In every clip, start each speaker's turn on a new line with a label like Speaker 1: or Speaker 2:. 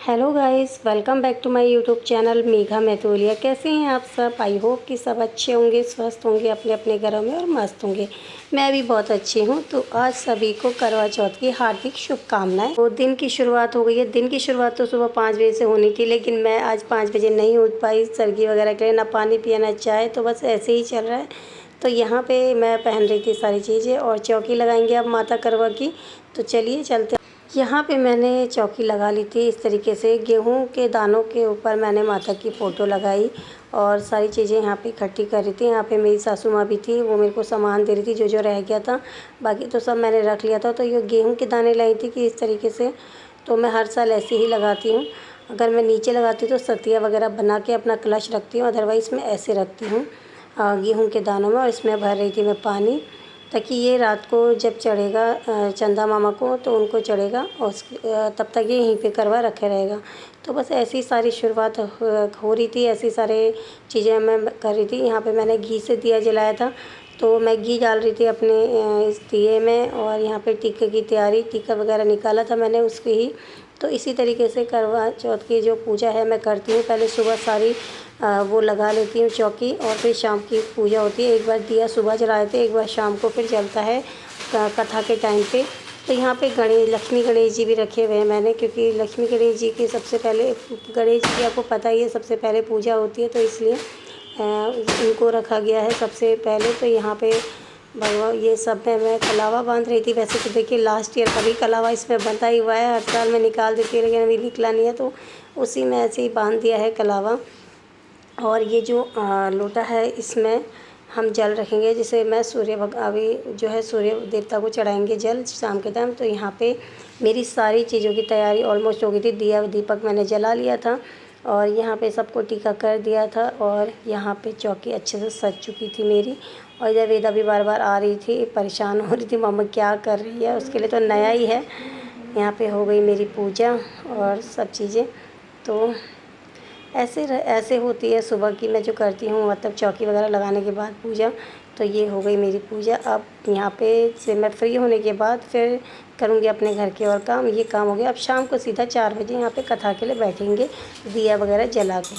Speaker 1: Hello guys, welcome back to my YouTube channel Megha Matholia. कैसे हैं आप सब? आई होप कि सब अच्छे होंगे, स्वस्थ होंगे, अपने अपने घरों में और मस्त होंगे। मैं भी बहुत अच्छी हूं। तो आज सभी को करवा चौथ की हार्दिक शुभकामनाएं। तो दिन की शुरुआत हो गई है। दिन की शुरुआत तो सुबह 5 बजे से होनी थी, लेकिन मैं आज 5 बजे नहीं उठ पाई सर्गी वगैरह के लिए, ना पानी पिया ना चाय, तो बस ऐसे ही चल रहा है। तो यहाँ पे मैं पहन रही थी सारी चीज़ें और चौकी लगाएंगे अब माता करवा की। तो चलिए चलते। यहाँ पे मैंने चौकी लगा ली थी इस तरीके से। गेहूं के दानों के ऊपर मैंने माता की फ़ोटो लगाई और सारी चीज़ें यहाँ पे इकट्ठी कर रही थी। यहाँ पे मेरी सासू माँ भी थी, वो मेरे को सामान दे रही थी जो जो रह गया था। बाकी तो सब मैंने रख लिया था। तो ये गेहूं के दाने लाई थी कि इस तरीके से। तो मैं हर साल ऐसे ही लगाती हूँ। अगर मैं नीचे लगाती हूँ तो सतिया वगैरह बना के अपना कलश रखती हूँ, अदरवाइज़ मैं ऐसे रखती हूँ गेहूँ के दानों में। और इसमें भर रही थी मैं पानी, ताकि ये रात को जब चढ़ेगा चंदा मामा को तो उनको चढ़ेगा और तब तक ये यहीं पे करवा रखे रहेगा। तो बस ऐसी सारी शुरुआत हो रही थी, ऐसी सारे चीज़ें मैं कर रही थी। यहाँ पे मैंने घी से दिया जलाया था, तो मैं घी डाल रही थी अपने इस दिए में। और यहाँ पे टीके की तैयारी, टीका वगैरह निकाला था मैंने उसके ही। तो इसी तरीके से करवा चौथ की जो पूजा है मैं करती हूँ। पहले सुबह सारी वो लगा लेती हूँ चौकी, और फिर शाम की पूजा होती है। एक बार दिया सुबह जलाए थे, एक बार शाम को फिर जलता है कथा के टाइम पे। तो यहाँ पे लक्ष्मी गणेश जी भी रखे हुए हैं मैंने, क्योंकि लक्ष्मी गणेश जी की सबसे पहले, गणेश जी की आपको पता ही है सबसे पहले पूजा होती है, तो इसलिए इनको रखा गया है सबसे पहले। तो यहाँ पे भगवान ये सब में मैं कलावा बांध रही थी। वैसे तो देखिए लास्ट ईयर कभी कलावा इसमें बंधा ही हुआ है, हर साल मैं निकाल देती हूँ, लेकिन अभी निकला नहीं है, तो उसी में ऐसे ही बांध दिया है कलावा। और ये जो लोटा है इसमें हम जल रखेंगे, जिसे मैं अभी जो है सूर्य देवता को चढ़ाएंगे जल शाम के टाइम। तो यहाँ पे मेरी सारी चीज़ों की तैयारी ऑलमोस्ट हो गई थी। दिया दीपक मैंने जला लिया था और यहाँ पे सबको टीका कर दिया था। और यहाँ पे चौकी अच्छे से सज चुकी थी मेरी। और इधर वेदा भी बार बार आ रही थी, परेशान हो रही थी मम्मा क्या कर रही है, उसके लिए तो नया ही है। यहाँ पे हो गई मेरी पूजा और सब चीज़ें। तो ऐसे होती है सुबह की मैं जो करती हूँ, मतलब चौकी वगैरह लगाने के बाद पूजा। तो ये हो गई मेरी पूजा। अब यहाँ पे से मैं फ्री होने के बाद फिर करूँगी अपने घर के और काम। ये काम हो गया। अब शाम को सीधा 4 बजे यहाँ पे कथा के लिए बैठेंगे दिया वगैरह जला के।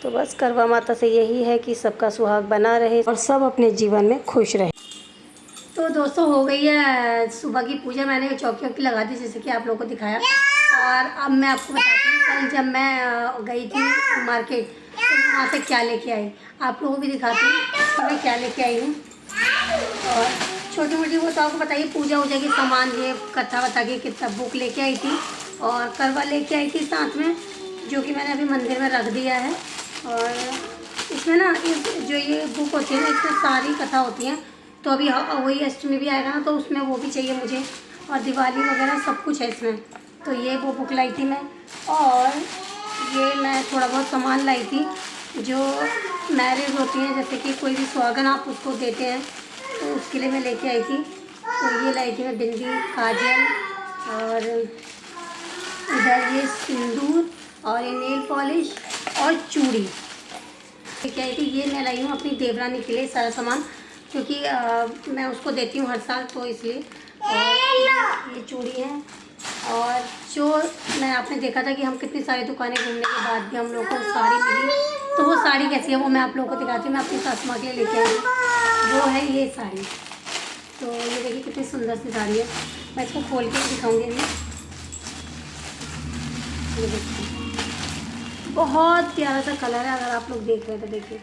Speaker 1: तो बस करवा माता से यही है कि सबका सुहाग बना रहे और सब अपने जीवन में खुश रहे। तो दोस्तों हो गई है सुबह की पूजा। मैंने चौकी वौकी लगा दी जैसे कि आप लोगों को दिखाया। और अब मैं आपको बताती हूँ कल जब मैं गई थी मार्केट तो मैं वहाँ से क्या लेके आई, आप लोगों को भी दिखाती हूँ कि मैं क्या लेके आई हूँ। और छोटी मोटी वो तो आपको बताइए पूजा वूजा की सामान, ये कथा वथा की कितना बुक लेके आई थी और करवा लेके आई थी साथ में, जो कि मैंने अभी मंदिर में रख दिया है। और इसमें ना जो ये बुक होती है ना, इसमें सारी कथा होती हैं। तो अभी वही अष्टमी भी आएगा ना, तो उसमें वो भी चाहिए मुझे, और दिवाली वगैरह सब कुछ है इसमें। तो ये वो बुक लाई थी मैं। और ये मैं थोड़ा बहुत सामान लाई थी जो मैरिज होती हैं, जैसे कि कोई भी सुहागन आप उसको देते हैं, तो उसके लिए मैं लेके आई थी। तो ये लाई थी मैं बिंदी, काजल, और इधर ये सिंदूर, और ये नेल पॉलिश और चूड़ी लेके आई थी। ये मैं लाई हूँ अपनी देवरानी के लिए सारा सामान, क्योंकि मैं उसको देती हूँ हर साल, तो इसलिए। और ये चूड़ी है। और जो मैं आपने देखा था कि हम कितनी सारी दुकानें घूमने के बाद भी हम लोग को साड़ी मिली, तो वो साड़ी कैसी है वो मैं आप लोगों को दिखाती हूँ। मैं अपनी सासू माँ के लिए लेके आई हूँ, वो है ये साड़ी। तो ये देखिए कितनी सुंदर सी साड़ी है। मैं इसको खोल के दिखाऊँगी अभी। ये देखिए बहुत प्यारा सा कलर है, अगर आप लोग देख रहे हैं तो देखिए,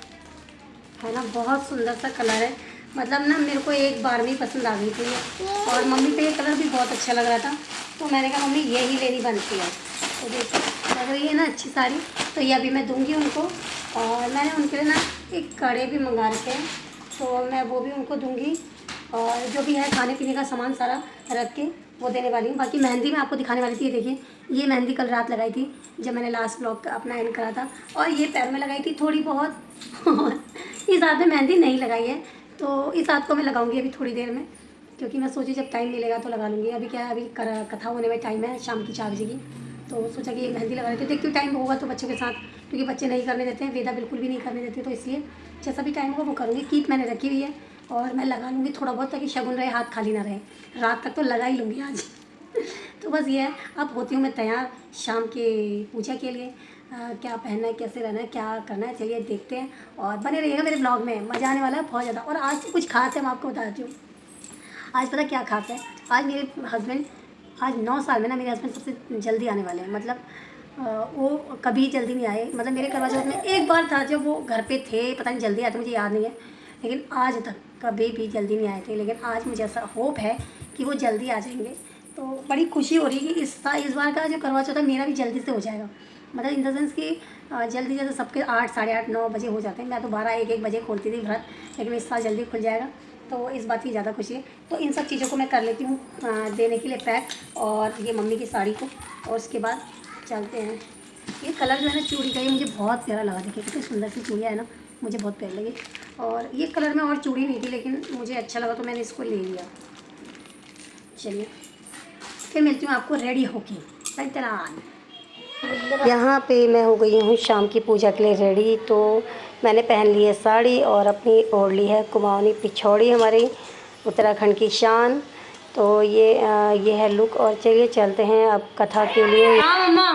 Speaker 1: है ना, बहुत सुंदर सा कलर है। मतलब ना मेरे को एक बार में ही पसंद आ गई थी ये। और मम्मी पे ये कलर भी बहुत अच्छा लग रहा था, तो मैंने कहा मम्मी यही लेनी बनती है। तो देखो अगर ये ना अच्छी साड़ी, तो ये अभी मैं दूंगी उनको। और मैंने उनके लिए ना एक कड़े भी मंगा रखे हैं, तो मैं वो भी उनको दूंगी। और जो भी है खाने पीने का सामान सारा रख के वो देने वाली हूँ। बाकी मेहंदी मैं आपको दिखाने वाली थी। देखिए ये मेहंदी कल रात लगाई थी जब मैंने लास्ट ब्लॉग अपना एंड करा था। और ये पैर में लगाई थी थोड़ी बहुत और इस हाथ में मेहंदी नहीं लगाई है, तो इस हाथ को मैं लगाऊंगी अभी थोड़ी देर में, क्योंकि मैं सोची जब टाइम मिलेगा तो लगा लूँगी। अभी क्या है, अभी कथा होने में टाइम है शाम की 4 बजे की, तो सोचा कि ये मेहंदी लगा लेती हूँ। देखती हूँ टाइम होगा तो बच्चों के साथ, क्योंकि बच्चे नहीं करने देते हैं, वेदा बिल्कुल भी नहीं करने देते, तो इसलिए जैसा भी टाइम होगा वो करूँगी। कीप मैंने रखी हुई है और मैं लगा लूँगी थोड़ा बहुत, ताकि शगुन रहे, हाथ खाली ना रहे। रात तक तो लगा ही लूँगी आज। तो बस ये है, अब होती हूँ मैं तैयार शाम की पूजा के लिए। क्या पहनना है, कैसे रहना है, क्या करना है, चलिए देखते हैं और बने रहिएगा मेरे ब्लॉग में, मज़ा आने वाला है बहुत ज़्यादा। और आज तो कुछ खास है, मैं आपको बताती हूँ। आज पता क्या खास है, आज मेरे हस्बैंड, आज 9 साल में ना मेरे हस्बैंड सबसे जल्दी आने वाले हैं। मतलब वो कभी जल्दी नहीं आए। मतलब मेरे करवा चौथ में एक बार था जब वो घर पे थे, पता नहीं जल्दी आए थे, मुझे याद नहीं है, लेकिन आज तक कभी भी जल्दी नहीं आए थे। लेकिन आज मुझे ऐसा होप है कि वो जल्दी आ जाएंगे। तो बड़ी खुशी हो रही है कि इस बार का जो करवा चौथ है मेरा भी जल्दी से हो जाएगा। मतलब इन द सेंस कि जल्दी जैसे सबके 8, साढ़े 8, 9 बजे हो जाते हैं। मैं तो 12, 1 बजे खोलती थी व्रत, लेकिन इस साल जल्दी खुल जाएगा, तो इस बात की ज़्यादा खुशी है। तो इन सब चीज़ों को मैं कर लेती हूँ देने के लिए पैक, और ये मम्मी की साड़ी को, और उसके बाद चलते हैं। ये कलर जो है ना चूड़ी का, ये मुझे बहुत प्यारा लगा। देखिए कितनी सुंदर सी चूड़ियाँ है ना, मुझे बहुत प्यारी लगी। और ये कलर में और चूड़ी नहीं थी, लेकिन मुझे अच्छा लगा तो मैंने इसको ले लिया। चलिए फिर मिलती हूँ आपको रेडी होके। यहाँ पे मैं हो गई हूँ शाम की पूजा के लिए रेडी। तो मैंने पहन ली है साड़ी और अपनी ओढ़ ली है कुमाऊनी पिछौड़ी, हमारी उत्तराखंड की शान। तो ये है लुक। और चलिए चलते हैं अब कथा के लिए। हाँ मम्मा,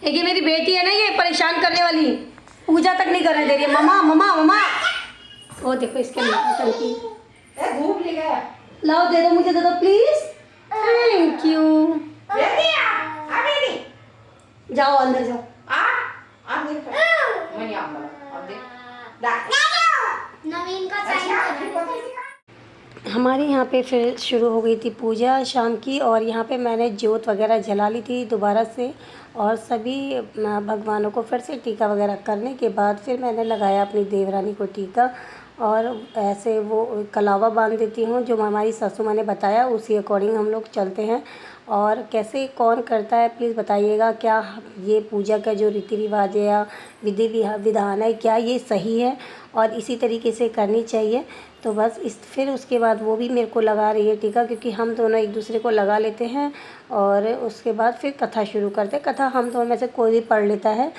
Speaker 1: एक ये मेरी बेटी है ना, ये परेशान करने वाली, पूजा तक नहीं करने दे रही है। मम्मा मम्मा मम्मा, वो देखो इसके टंकी, लाओ दे दो, मुझे दे दो प्लीज, थैंक यू। जाओ अंदर जाओ। नवीन का हमारे यहाँ पे फिर शुरू हो गई थी पूजा शाम की, और यहाँ पे मैंने जोत वगैरह जला ली थी दोबारा से। और सभी भगवानों को फिर से टीका वगैरह करने के बाद फिर मैंने लगाया अपनी देवरानी को टीका। और ऐसे वो कलावा बांध देती हूँ, जो हमारी सासू माँ ने बताया उसी अकॉर्डिंग हम लोग चलते हैं। और कैसे कौन करता है प्लीज़ बताइएगा, क्या ये पूजा का जो रीति रिवाज है या विधि विधान है, क्या ये सही है और इसी तरीके से करनी चाहिए। तो बस फिर उसके बाद वो भी मेरे को लगा रही है टीका, क्योंकि हम दोनों एक दूसरे को लगा लेते हैं। और उसके बाद फिर कथा शुरू करते हैं। कथा हम दोनों में से कोई भी पढ़ लेता है,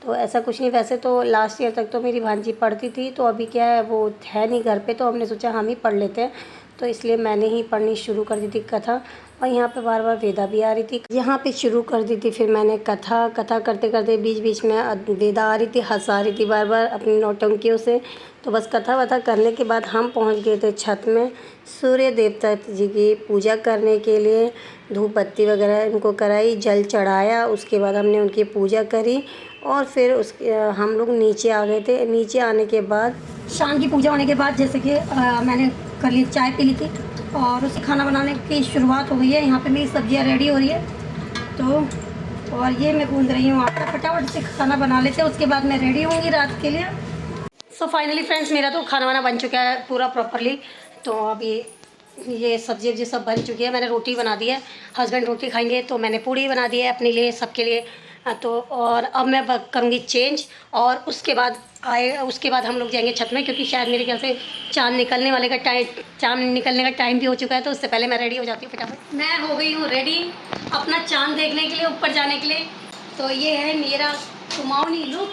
Speaker 1: तो ऐसा कुछ नहीं। वैसे तो लास्ट ईयर तक तो मेरी भांजी पढ़ती थी, तो अभी क्या है वो है नहीं घर पे, तो हमने सोचा हम ही पढ़ लेते हैं, तो इसलिए मैंने ही पढ़नी शुरू कर दी थी कथा। और यहाँ पे बार बार वेदा भी आ रही थी, यहाँ पे शुरू कर दी थी फिर मैंने कथा करते करते बीच बीच में वेदा आ रही थी, हंसा रही थी बार बार अपनी नौटंकियों से। तो बस कथा वथा करने के बाद हम पहुँच गए थे छत में सूर्य देवता जी की पूजा करने के लिए। धूप बत्ती वगैरह इनको कराई, जल चढ़ाया, उसके बाद हमने उनकी पूजा करी। और फिर उसके हम लोग नीचे आ गए थे। नीचे आने के बाद शाम की पूजा होने के बाद जैसे कि मैंने कर ली, चाय पी ली थी, और उससे खाना बनाने की शुरुआत हो गई है। यहाँ पे मेरी सब्जियाँ रेडी हो रही है, तो और ये मैं गूंद रही हूँ आटा। फटाफट से खाना बना लेते हैं, उसके बाद मैं रेडी होंगी रात के लिए। सो फाइनली फ्रेंड्स, मेरा तो खाना वाना बन चुका है पूरा प्रॉपरली। तो अब ये सब्जी वब्जी सब बन चुकी है। मैंने रोटी बना दी है, हस्बैंड रोटी खाएंगे, तो मैंने पूड़ी बना दी है अपने लिए, सबके लिए। तो और अब मैं करूँगी चेंज, और उसके बाद हम लोग जाएंगे छत में, क्योंकि शायद मेरे ख्याल से चाँद निकलने का टाइम भी हो चुका है। तो उससे पहले मैं रेडी हो जाती हूँ फटाफट। मैं हो गई हूँ रेडी अपना चाँद देखने के लिए, ऊपर जाने के लिए। तो ये है मेरा कुमाऊनी लुक,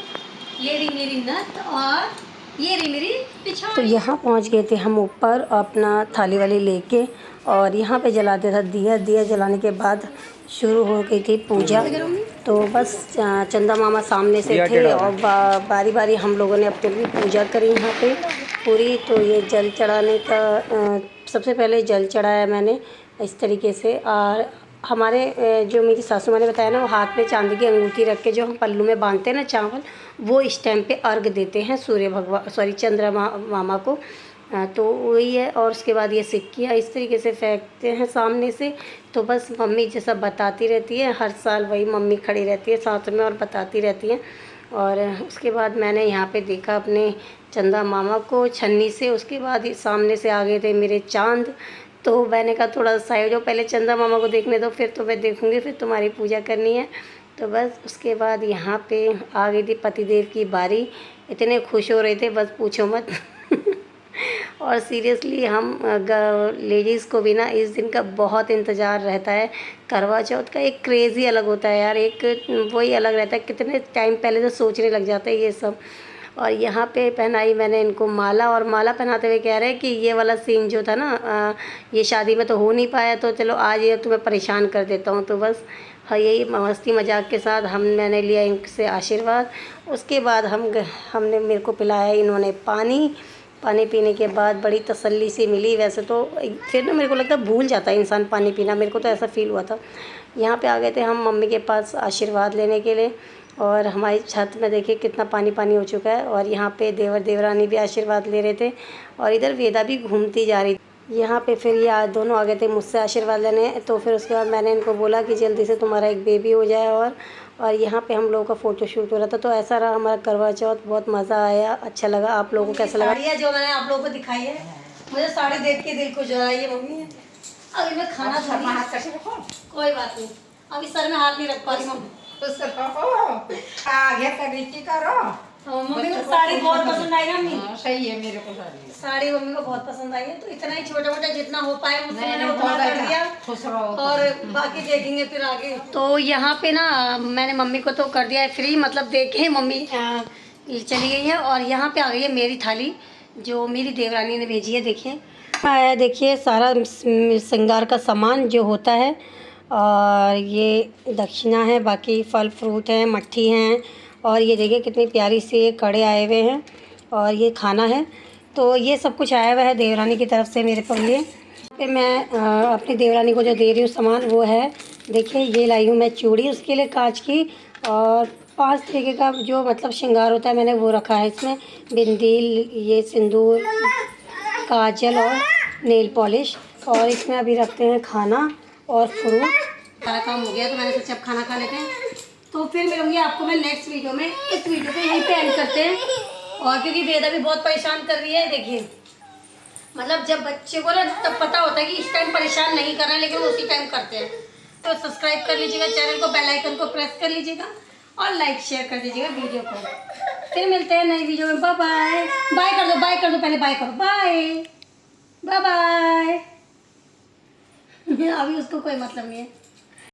Speaker 1: ये रही मेरी नथ, और ये रही मेरी पिछौड़ी। तो यहाँ पहुँच गए थे हम ऊपर अपना थाली वाली लेके, और यहाँ पे जलाते था दिया जलाने के बाद शुरू हो गई थी पूजा। तो बस चंदा मामा सामने से थे, और बारी बारी हम लोगों ने अपनी पूजा करी यहाँ पे पूरी। तो ये जल चढ़ाने का सबसे पहले जल चढ़ाया मैंने इस तरीके से। और हमारे जो मेरी सासू माँ ने बताया ना, वो हाथ में चांदी की अंगूठी रख के जो हम पल्लू में बांधते हैं ना चावल, वो इस टाइम पे अर्घ देते हैं चंद्रमा मामा को। तो वही है। और उसके बाद ये सिक्कियाँ इस तरीके से फेंकते हैं सामने से। तो बस मम्मी जैसा बताती रहती है, हर साल वही मम्मी खड़ी रहती है साथ में और बताती रहती है। और उसके बाद मैंने यहाँ पे देखा अपने चंदा मामा को छन्नी से। उसके बाद सामने से आ गए थे मेरे चाँद। तो मैंने कहा थोड़ा साइड हो, पहले चंदा मामा को देखने दो, फिर तो मैं देखूँगी, फिर तुम्हारी पूजा करनी है। तो बस उसके बाद यहाँ पे आ गई थी पतिदेव की बारी। इतने खुश हो रहे थे बस पूछो मत। और सीरियसली हम लेडीज़ को भी ना इस दिन का बहुत इंतज़ार रहता है। करवा चौथ का एक क्रेज़ ही अलग होता है यार, एक वही अलग रहता है। कितने टाइम पहले से सोचने लग जाते हैं ये सब। और यहाँ पे पहनाई मैंने इनको माला, और माला पहनाते हुए कह रहे हैं कि ये वाला सीन जो था ना ये शादी में तो हो नहीं पाया, तो चलो आज ये तुम्हें परेशान कर देता हूँ। तो बस हाँ, यही मस्ती मजाक के साथ मैंने लिया इनसे आशीर्वाद। उसके बाद हमने मेरे को पिलाया इन्होंने पानी। पानी पीने के बाद बड़ी तसल्ली से मिली। वैसे तो फिर ना मेरे को लगता है भूल जाता है इंसान पानी पीना, मेरे को तो ऐसा फ़ील हुआ था। यहाँ पे आ गए थे हम मम्मी के पास आशीर्वाद लेने के लिए, और हमारी छत में देखिए कितना पानी पानी हो चुका है। और यहाँ पे देवर देवरानी भी आशीर्वाद ले रहे थे, और इधर वेदा भी घूमती जा रही। यहाँ पे फिर ये दोनों आ गए थे मुझसे आशीर्वाद लेने। तो फिर उसके बाद मैंने इनको बोला कि जल्दी से तुम्हारा एक बेबी हो जाए। और यहाँ पे हम लोगों का फ़ोटो शूट हो रहा था। तो ऐसा रहा हमारा करवा चौथ, बहुत मज़ा आया, अच्छा लगा। आप लोगों को कैसा लगा? साड़ी जो मैंने आप लोगों को दिखाई है, मुझे साड़ी देख के दिल खुश हो रहा है। ये मम्मी है, अभी मैं खाना कोई बात नहीं, अभी सर में हाथ नहीं रख पा रही मम्मी। मम्मी को साड़ी बहुत पसंद आई ना मम्मी।
Speaker 2: सही है, मेरे को
Speaker 1: साड़ी मम्मी को बहुत पसंद आई है। तो इतना ही छोटा मोटा जितना हो पाए मुझसे मैंने उतना कर दिया,
Speaker 2: खुश रहो।
Speaker 1: और बाकी देखेंगे फिर आगे। तो यहाँ पे ना मैंने मम्मी को तो कर दिया है फ्री, मतलब देखे मम्मी चली गई है। और यहाँ पे आ गई है मेरी थाली जो मेरी देवरानी ने भेजी है। देखिए आया, देखिए सारा श्रृंगार का सामान जो होता है, और ये दक्षिणा है, बाकी फल फ्रूट हैं, मट्ठी हैं, और ये देखिए कितनी प्यारी सी ये कड़े आए हुए हैं, और ये खाना है। तो ये सब कुछ आया हुआ है देवरानी की तरफ से मेरे को लिए। पे मैं अपनी देवरानी को जो दे रही हूँ सामान वो है, देखिए ये लाई हूँ मैं चूड़ी उसके लिए कांच की, और 5 तरीके का जो मतलब श्रृंगार होता है मैंने वो रखा है इसमें। बिंदी, ये सिंदूर, काजल और नेल पॉलिश। और इसमें अभी रखते हैं खाना और फ्रूट। सारा काम हो गया तो मैंने सोचा अब खाना खा लेते हैं। तो फिर मिलूंगी आपको मैं नेक्स्ट वीडियो में। इस वीडियो को यहीं पे एंड करते हैं, और क्योंकि वेदा भी बहुत परेशान कर रही है। देखिए मतलब जब बच्चे को ना तब पता होता है कि इस टाइम परेशान नहीं करना है, लेकिन वो उसी टाइम करते हैं। तो सब्सक्राइब कर लीजिएगा चैनल को, बेल आइकन को प्रेस कर लीजिएगा, और लाइक शेयर कर दीजिएगा वीडियो को। फिर मिलते हैं नई वीडियो में। Bye bye. बाय कर दो, बाय कर दो, पहले बाय करो, बाय बाय बाय। अभी उसको कोई मतलब नहीं है।